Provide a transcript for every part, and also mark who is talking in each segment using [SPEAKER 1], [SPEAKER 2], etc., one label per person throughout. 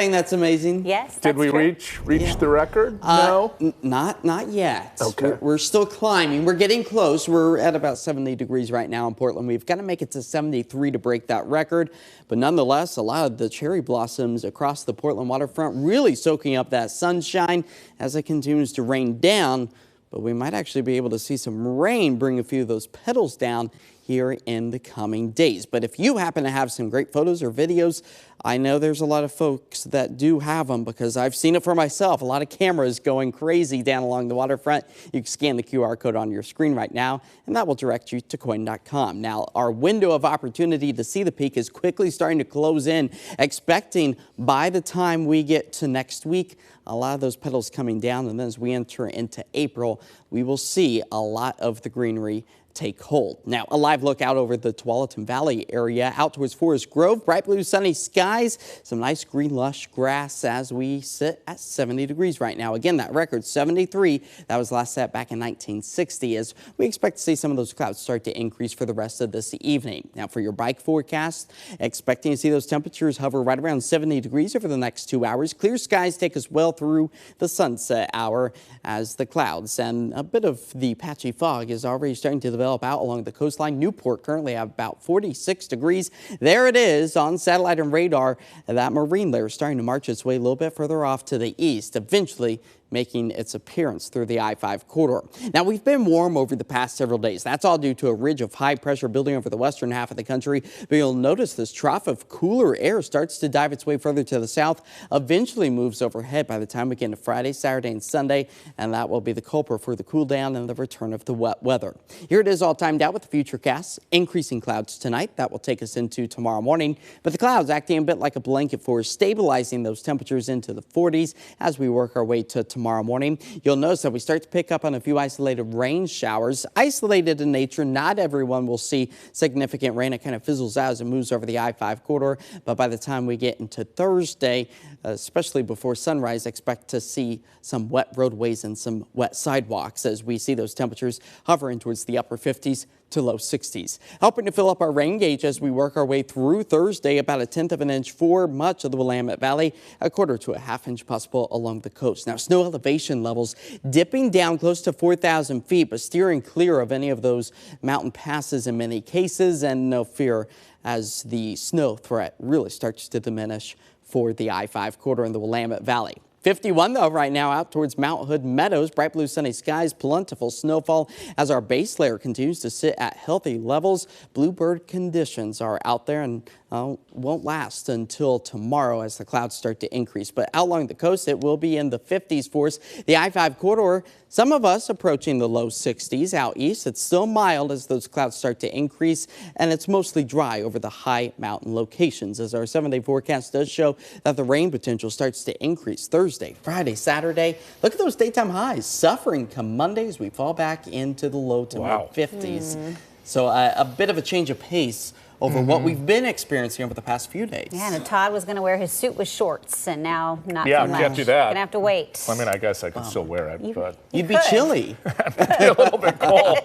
[SPEAKER 1] saying that's amazing?
[SPEAKER 2] Yes, that's
[SPEAKER 3] Did we
[SPEAKER 2] true.
[SPEAKER 3] reach the record? No?
[SPEAKER 1] Not yet.
[SPEAKER 3] Okay.
[SPEAKER 1] We're still climbing. We're getting close. We're at about 70 degrees right now in Portland. We've got to make it to 73 to break that record. But nonetheless, a lot of the cherry blossoms across the Portland waterfront really soaking up that sunshine as it continues to rain down. But we might actually be able to see some rain bring a few of those petals down here in the coming days. But if you happen to have some great photos or videos, I know there's a lot of folks that do have them because I've seen it for myself. A lot of cameras going crazy down along the waterfront. You can scan the QR code on your screen right now, and that will direct you to KOIN.com. Now, our window of opportunity to see the peak is quickly starting to close in, expecting by the time we get to next week, a lot of those petals coming down, and then as we enter into April, we will see a lot of the greenery take hold. Now, a live look out over the Tualatin Valley area, out towards Forest Grove, bright blue sunny skies, some nice green lush grass as we sit at 70 degrees right now. Again, that record 73, that was last set back in 1960, as we expect to see some of those clouds start to increase for the rest of this evening. Now, for your bike forecast, expecting to see those temperatures hover right around 70 degrees over the next 2 hours. Clear skies take us well through the sunset hour as the clouds and a bit of the patchy fog is already starting to develop out along the coastline. Newport currently at about 46 degrees. There it is on satellite and radar. That marine layer starting to march its way a little bit further off to the east, eventually making its appearance through the I-5 corridor. Now, we've been warm over the past several days. That's all due to a ridge of high pressure building over the western half of the country. But you'll notice this trough of cooler air starts to dive its way further to the south, eventually moves overhead by the time we get into Friday, Saturday, and Sunday, and that will be the culprit for the cool down and the return of the wet weather. Here it is all timed out with the futurecasts. Increasing clouds tonight. That will take us into tomorrow morning, but the clouds acting a bit like a blanket for us, stabilizing those temperatures into the 40s as we work our way to tomorrow morning. You'll notice that we start to pick up on a few isolated rain showers. Isolated in nature, not everyone will see significant rain. It kind of fizzles out as it moves over the I-5 corridor, but by the time we get into Thursday, especially before sunrise, expect to see some wet roadways and some wet sidewalks as we see those temperatures hovering towards the upper 50s to low 60s. Helping to fill up our rain gauge as we work our way through Thursday, about 1/10 of an inch for much of the Willamette Valley, 1/4 to a 1/2 inch possible along the coast. Now, snow elevation levels dipping down close to 4,000 feet, but steering clear of any of those mountain passes in many cases, and no fear as the snow threat really starts to diminish for the I-5 corridor in the Willamette Valley. 51 though right now out towards Mount Hood Meadows. Bright blue sunny skies, plentiful snowfall as our base layer continues to sit at healthy levels. Bluebird conditions are out there and won't last until tomorrow as the clouds start to increase. But out along the coast, it will be in the 50s for us. The I-5 corridor, some of us approaching the low 60s. Out east, it's still mild as those clouds start to increase, and it's mostly dry over the high mountain locations as our 7-day forecast does show that the rain potential starts to increase Thursday, Friday, Saturday. Look at those daytime highs suffering come Monday as we fall back into the low to mid 50s. So a bit of a change of pace over what we've been experiencing over the past few days.
[SPEAKER 2] Yeah, and Todd was going to wear his suit with shorts, and now not
[SPEAKER 3] Yeah,
[SPEAKER 2] so much.
[SPEAKER 3] can't do that.
[SPEAKER 2] Gonna have to wait.
[SPEAKER 3] I mean, I guess I can still wear it, but
[SPEAKER 1] You'd be chilly.
[SPEAKER 3] it'd be a little bit cold.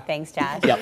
[SPEAKER 2] Thanks, Josh.
[SPEAKER 1] Yep.